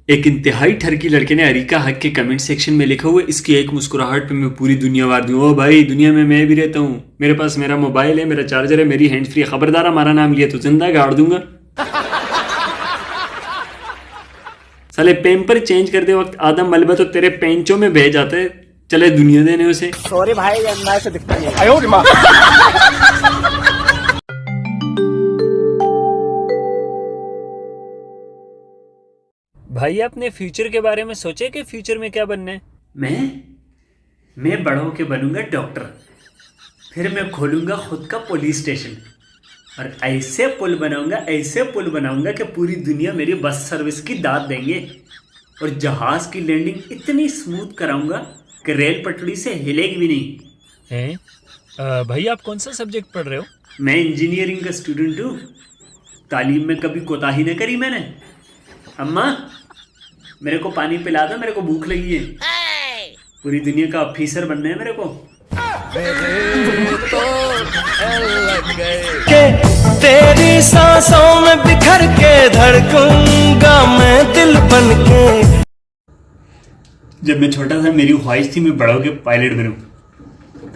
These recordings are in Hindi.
एक इंतहाई ठरकी लड़के ने अरीका हक के कमेंट सेक्शन में लिखा हुआ इसकी एक मुस्कुराहट पे मैं पूरी दुनिया वार दूं। ओ भाई, दुनिया में मैं भी रहता हूँ, मेरे पास मेरा मोबाइल है, मेरा चार्जर है, मेरी हैंड्स फ्री, खबरदार हमारा नाम लिया तो जिंदा गाड़ दूंगा। साले पेम्पर चेंज करते वक्त आदम मलबा तो तेरे पेंचों में बह जाता है, चले दुनिया देने उसे। सॉरी भाई, मैं से दिखता नहीं। भाई, आपने फ्यूचर के बारे में सोचे कि फ्यूचर में क्या बनना है? मैं बड़ा होके बनूंगा डॉक्टर, फिर मैं खोलूंगा खुद का पुलिस स्टेशन और ऐसे पुल बनाऊंगा कि पूरी दुनिया मेरी बस सर्विस की दाद देंगे और जहाज की लैंडिंग इतनी स्मूथ कराऊंगा कि रेल पटड़ी से हिलेगी भी नहीं। हैं? भाई, आप कौन सा सब्जेक्ट पढ़ रहे हो? मैं इंजीनियरिंग का स्टूडेंट हूँ। तालीम में कभी कोताही न करी मैंने। अम्मा, मेरे को पानी पिला दो, मेरे को भूख लगी है। पूरी दुनिया का ऑफिसर बनना है मेरे को। तेरी सांसों में बिखर के धड़कूंगा मैं दिल बन के। जब मैं छोटा था मेरी ख्वाहिश थी मैं बड़ा होके पायलट बनूं,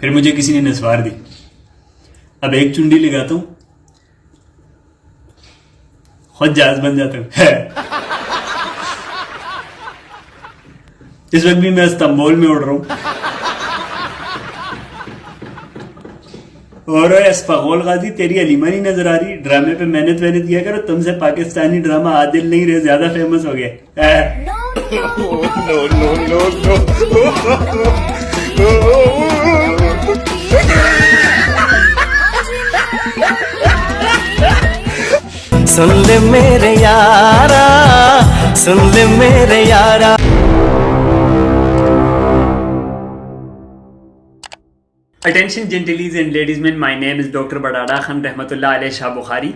फिर मुझे किसी ने नस्वार दी। अब एक चुंडी लगाता हूँ, खुद जहाज बन जाता हूँ। इस वक्त भी मैं इस्तांबुल में उड़ रहा हूँ। और अस्फागोल गाजी, तेरी अलीमा नहीं नजर आ रही? ड्रामे पे मेहनत किया करो, तुमसे पाकिस्तानी ड्रामा आदिल नहीं रहे, ज्यादा फेमस हो गया। सुन ले मेरे यारा, सुन ले मेरे यारा। Attention gentlies and ladies man, my name is doctor Badada Khan रहमतुल्लाह अलैह शाह बुखारी।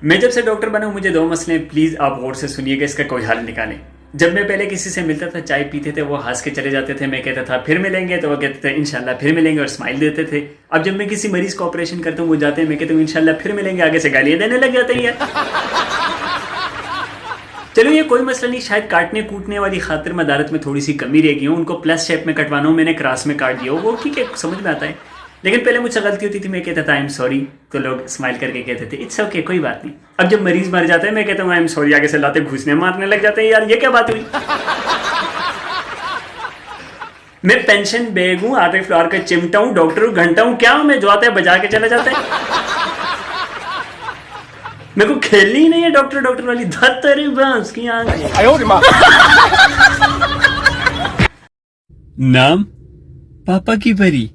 मैं जब से डॉक्टर बना हूं, मुझे दो मसले, प्लीज आप गौर से सुनिएगा, इसका कोई हल निकालें। जब मैं पहले किसी से मिलता था, चाय पीते थे, वो हंस के चले जाते थे, मैं कहता था फिर मिलेंगे, तो वो कहते थे इंशाल्लाह फिर मिलेंगे और स्माइल देते थे। अब जब मैं किसी मरीज को ऑपरेशन करता हूँ, वो जाते हैं, मैं कहता हूँ इंशाल्लाह फिर मिलेंगे, आगे से गालियां देने लग जाते हैं यार। चलो ये कोई मसला नहीं, शायद काटने कूटने वाली खातिर मदारत में थोड़ी सी कमी रह गई हो, उनको प्लस शेप में कटवाना हो, मैंने क्रॉस में काट दिया हो, वो ठीक है, समझ में आता है। लेकिन पहले मुझसे गलती होती थी, मैं कहता था आई एम सॉरी, तो लोग स्माइल करके कहते थे इट्स ओके, कोई बात नहीं। अब जब मरीज मर जाता है, मैं कहता हूँ आई एम सॉरी, आगे से लाते घुसने मारने लग जाते हैं यार, ये क्या बात हुई? मैं पेंशन बैग हूँ, आधे फ्लोर का चिमटा हूँ, डॉक्टर हूँ, घंटा हूँ, क्या हूँ मैं? जो आता है बजा के चला जाता है। मेरे को खेलनी ही नहीं है डॉक्टर वाली धत्तरी बांस की आंख। नाम पापा की परी,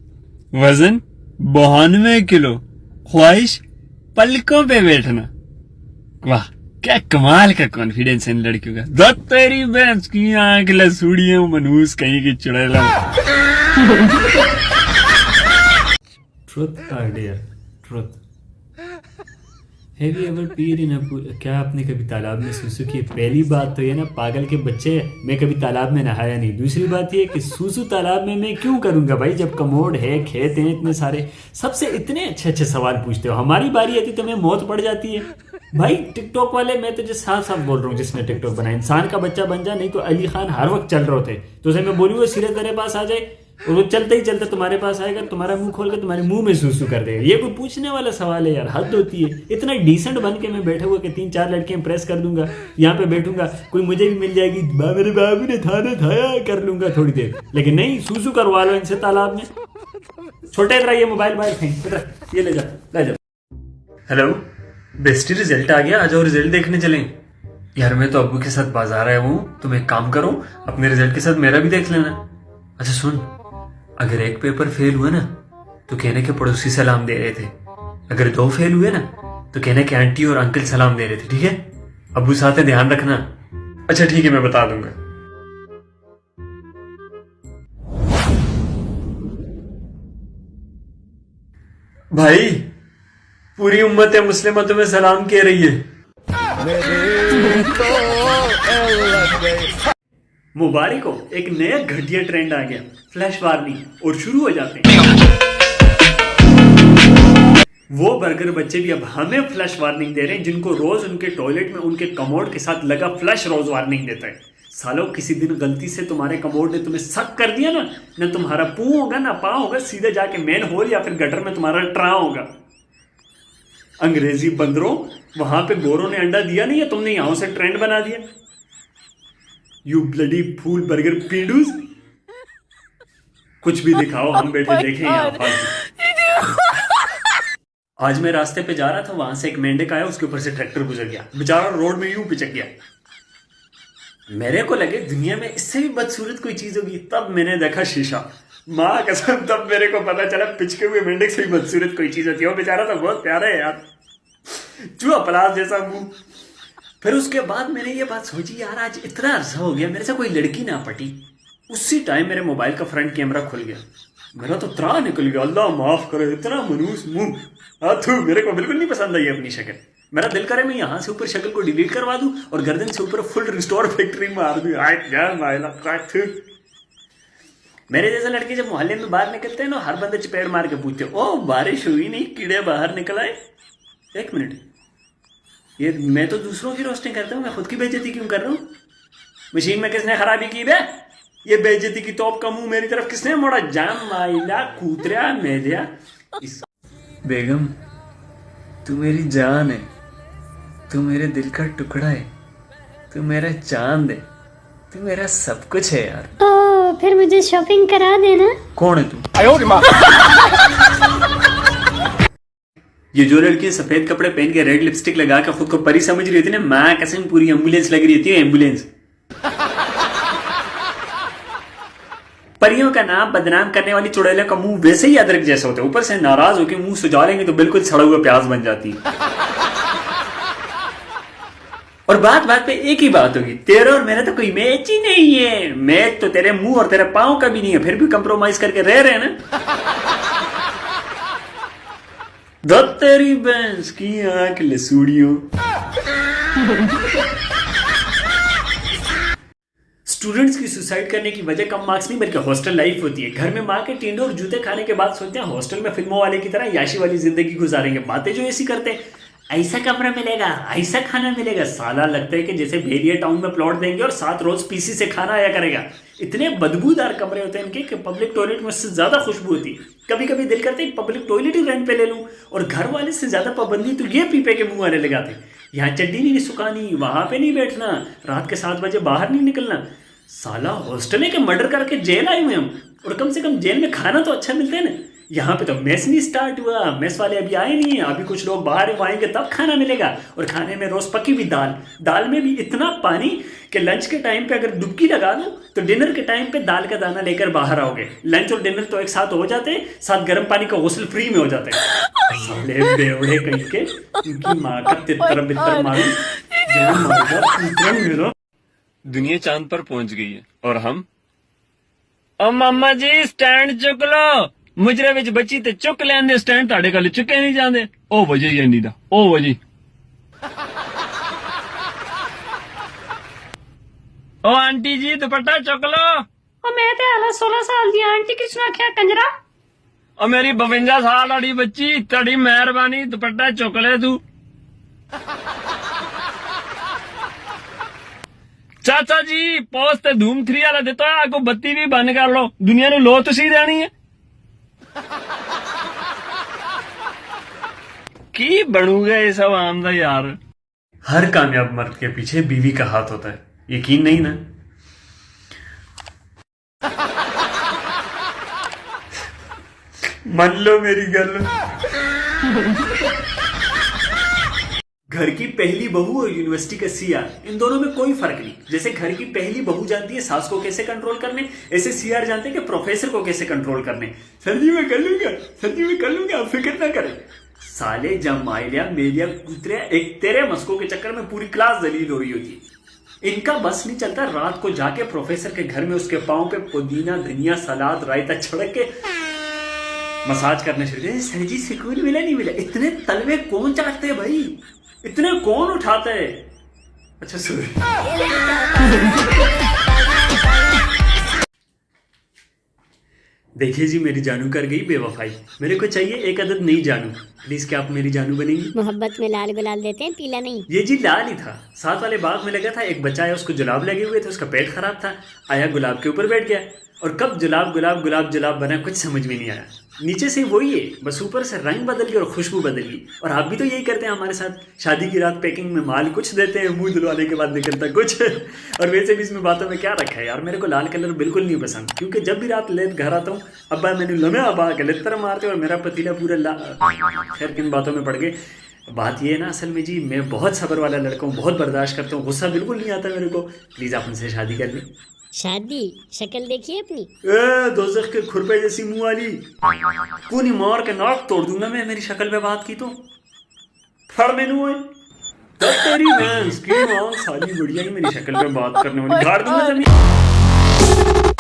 वजन 92 किलो, ख्वाहिश पलकों पे बैठना। वाह, क्या कमाल का कॉन्फिडेंस है इन लड़कियों का। धत्तरी बांस की आंख, लसूड़ियों मनहूस कहीं की चुड़ैला। ट्रुथ और dare, truth. Have you ever peed in a pool? क्या आपने कभी तालाब में सूसू की? पहली बात तो ये ना, पागल के बच्चे, मैं कभी तालाब में नहाया नहीं। दूसरी बात ये कि सूसू तालाब में मैं क्यों करूंगा भाई, जब कमोड है, खेत हैं इतने सारे। सबसे इतने अच्छे अच्छे सवाल पूछते हो, हमारी बारी आती तो मैं मौत पड़ जाती है भाई। टिकटॉक वाले, मैं तुझे साफ साफ बोल रहा हूँ, जिसने टिकटॉक बनाया, इंसान का बच्चा बन जा, नहीं तो अली खान हर वक्त चल रहे थे, तो उसे मैं बोलूँगा सीधे तेरे पास आ जाए और वो चलते ही चलते तुम्हारे पास आएगा, तुम्हारा मुंह खोल कर तुम्हारे मुंह में सूसू कर देगा। ये कोई पूछने वाला सवाल है यार, हद होती है। इतना डिसेंट बन के मैं बैठा हुआ कि 3-4 लड़कियां इंप्रेस कर दूंगा, यहाँ पे बैठूंगा, कोई मुझे भी मिल जाएगी, मेरे बाबू ने थाने थाया कर लूंगा थोड़ी देर, लेकिन नहीं, सूसू करवा लो इनसे तालाब में। छोटे तरह ये मोबाइल ये ले जा। हेलो बेस्टी, रिजल्ट आ गया, आ जाओ रिजल्ट देखने चलें। यार मैं तो अब्बू के साथ बाजार आया हूँ, तुम एक काम करो, अपने रिजल्ट के साथ मेरा भी देख लेना। अच्छा सुन, अगर एक पेपर फेल हुआ ना तो कहने के पड़ोसी सलाम दे रहे थे, अगर 2 फेल हुए ना तो कहने के आंटी और अंकल सलाम दे रहे थे, ठीक है? अब्बू साथ है, ध्यान रखना। अच्छा ठीक है, मैं बता दूंगा। भाई, पूरी उम्मत है मुस्लिमा तुम्हें सलाम कह रही है। मुबारक हो, एक नया घटिया ट्रेंड आ गया, फ्लैश वार्निंग, और शुरू हो जाते हैं वो बर्गर बच्चे भी अब हमें फ्लैश वार्निंग दे रहे हैं, जिनको रोज उनके टॉयलेट में उनके कमोड के साथ लगा फ्लैश रोज वार्निंग देता है। सालो किसी दिन गलती से तुम्हारे कमोड ने तुम्हें शक कर दिया ना तुम्हारा पू होगा ना पाँव होगा, सीधे जाके मेन होल या फिर गटर में तुम्हारा ट्रा होगा। अंग्रेजी बंदरों, वहां पे गोरों ने अंडा दिया नहीं है, तुमने यहां से ट्रेंड बना दिया। यू ब्लडी फूल बर्गर पीडूस, कुछ भी दिखाओ हम बैठे देखें यहाँ फालतू। आज मैं रास्ते पे जा रहा था, वहां से एक मेंढक आया, उसके ऊपर से ट्रैक्टर गुजर गया, बेचारा रोड में यूं पिचक गया। मेरे को लगे दुनिया में इससे भी बदसूरत कोई चीज होगी, तब मैंने देखा शीशा। माँ कसम, तब मेरे को पता चला पिचके हुए मेंढक से भी बदसूरत कोई चीज होती है। वो बेचारा तो बहुत प्यारा है यार, चूहा पलास जैसा मुंह। फिर उसके बाद मैंने ये बात सोची, यार आज इतना अरसा हो गया मेरे से कोई लड़की ना पटी। उसी टाइम मेरे मोबाइल का फ्रंट कैमरा खुल गया, मेरा तो त्रा निकल गया। अल्लाह माफ करे, इतना मनूस मुंह। मेरे को बिल्कुल नहीं पसंद आई अपनी शक्ल। मेरा दिल करे मैं यहाँ से ऊपर शक्ल को डिलीट करवा दूं और गर्दन से ऊपर फुल रिस्टोर फैक्ट्री मार दूं। मेरे जैसे लड़के जब मोहल्ले में बाहर निकलते हैं ना, हर बंदे चपेड़ मार के पूछते हैं, ओ बारिश हुई नहीं, कीड़े बाहर निकल आए। एक मिनट, ये मैं तो दूसरों की रोस्टिंग करता हूँ, मैं खुद की बेइज्जती क्यों कर रहा हूँ? मशीन में किसने खराबी की बे? ये बेइज्जती की तोप का मुंह मेरी तरफ किसने मोड़ा? जाम माइला कूतरा मेदिया। बेगम, तू मेरी जान है, तू मेरे दिल का टुकड़ा है, तू मेरा चांद है, तू मेरा सब कुछ है यार। ओ, फिर मुझे शॉपिंग करा देना। कौन है तू? ये जो लड़की सफेद कपड़े पहन के रेड लिपस्टिक लगा के खुद को परी समझ रही थी ना, माँ कसम पूरी एम्बुलेंस लग रही थी। एम्बुलेंस परियों का नाम बदनाम करने वाली चुड़ैलों का मुंह वैसे ही अदरक जैसा होता है, ऊपर से नाराज होकर मुंह सुजा लेंगे तो बिल्कुल सड़ा हुआ प्याज बन जाती है। और बात बात पे एक ही बात होगी, तेरा और मेरा तो कोई मैच ही नहीं है। मैच तो तेरे मुंह और तेरे पांव का भी नहीं है, फिर भी कंप्रोमाइज करके रह रहे हैं ना। तेरी भैंस की आंख लसूड़ियों। स्टूडेंट्स की सुसाइड करने की वजह कम मार्क्स नहीं बल्कि हॉस्टल लाइफ होती है। घर में माँ के टिंडे और जूते खाने के बाद सोचते हैं हॉस्टल में फिल्मों वाले की तरह याशी वाली जिंदगी गुजारेंगे। बातें जो ऐसी करते हैं, ऐसा कमरा मिलेगा, ऐसा खाना मिलेगा, साला लगता है कि जैसे भेड़िया टाउन में प्लॉट देंगे और 7 रोज पीसी से खाना आया करेगा। इतने बदबूदार कमरे होते हैं इनके कि पब्लिक टॉयलेट में उससे ज्यादा खुशबू होती है। कभी कभी दिल करते है पब्लिक टॉयलेट ही रेंट पे ले लूं, और घर वाले से ज्यादा पाबंदी तो ये पीपे के मुंह आने लगाते। यहाँ चड्डी नहीं सुखानी, वहां पे नहीं बैठना, रात के 7 बजे बाहर नहीं निकलना। साला हॉस्टल है कि मर्डर करके जेल आए हुए हम, और कम से कम जेल में खाना तो अच्छा मिलता है ना। यहाँ पे तो मेस नहीं स्टार्ट हुआ, मेस वाले अभी आए नहीं है, अभी कुछ लोग बाहर आएंगे तब खाना मिलेगा। और खाने में रोज पकी भी दाल, दाल में भी इतना पानी कि लंच के टाइम पे अगर डुबकी लगा दो तो डिनर के टाइम पे दाल का दाना लेकर बाहर आओगे। लंच और डिनर तो एक साथ हो जाते हैं, साथ गर्म पानी का गुस्ल फ्री में हो जाता है। साले बेवड़े कहीं के, उनकी माँ का तितर बितर मारू, मेरा दुनिया चांद पर पहुंच गई है और हम। ओ मामा जी स्टैंड चुक लो, मुजरे विच बची ते चुक लेंदे, स्टैंड ताड़े कल चुके नहीं जाते। ओ वजी एंडी दा, ओ वजी। ओ आंटी जी दुपट्टा चुक लो। ओ मैं ते हाला 16 साल दी आंटी, किसने आख्या कंजरा? ओ मेरी 52 साल वाली बच्ची, तड़ी मेहरबानी दुपट्टा चुक ले तू। चाचा जी पोस्ट ते धूम 3 वाला देता है, आपको बत्ती भी बंद कर लो, दुनिया ਨੂੰ लो तुसी देनी है। की बनूगा ये सब आमदा यार। हर कामयाब मर्द के पीछे बीवी का हाथ होता है, यकीन नहीं ना? मान लो मेरी गल। घर की पहली बहू और यूनिवर्सिटी का सीआर, इन दोनों में कोई फर्क नहीं। जैसे घर की पहली बहू जानती है सास को कैसे कंट्रोल करने, ऐसे सीआर जानते हैं कि प्रोफेसर को कैसे कंट्रोल करने। सर्दी में कर लूंगा, सर्दी में कर लूंगा, आप फिक्र ना करें। साले जमाइलिया मेलिया कुतरे, एक तेरे मस्कों के चक्कर में पूरी क्लास जलील हो रही होती है। इनका बस नहीं चलता रात को जाके प्रोफेसर के घर में उसके पाँव पे पुदीना धनिया सलाद रायता छिड़क के मसाज करने शुरू। सर जी सुकून मिला नहीं मिला? इतने तलवे कौन चाटते हैं भाई, इतने कौन उठाते हैं? अच्छा सॉरी। देखिए जी, मेरी जानू कर गई बेवफाई। मेरे को चाहिए एक अदद नई जानू। प्लीज क्या आप मेरी जानू बनेंगी? मोहब्बत में लाल गुलाल देते हैं, पीला नहीं। ये जी लाल ही था। साथ वाले बाग में लगा था, एक बच्चा आया, उसको जुलाब लगे हुए थे, उसका पेट खराब था, आया गुलाब के ऊपर बैठ गया और कब जुलाब गुलाब गुलाब जुलाब बना कुछ समझ में नहीं आया। नीचे से वही है, बस ऊपर से रंग बदल गया और खुशबू बदल गई। और आप भी तो यही करते हैं हमारे साथ। शादी की रात पैकिंग में माल कुछ देते हैं, मुंह धुलवाने के बाद निकलता कुछ। और वैसे भी इसमें बातों में क्या रखा है यार। मेरे को लाल कलर बिल्कुल नहीं पसंद, क्योंकि जब भी रात लेट घर आता हूँ अब्बा मैंने लम्हे अब्बा गलतर मारते और मेरा पतीला पूरा खैर किन बातों में पड़ गए। बात ये है ना, असल में जी मैं बहुत सब्र वाला लड़का हूँ, बहुत बर्दाश्त करता हूँ, गुस्सा बिल्कुल नहीं आता मेरे को। प्लीज़ आप उनसे शादी कर लें। शादी? शक्ल देखिए अपनी। दोज़ख के खुरपे जैसी मुंह वाली, कूनी मार के नाक तोड़ दूंगा मैं मेरी शक्ल पे बात की तो। फड़ मेनू है तेरी भैंस की मां साली बढ़िया ही मेरी शक्ल पे बात करने वाली, गाड़ दूंगा जमीन।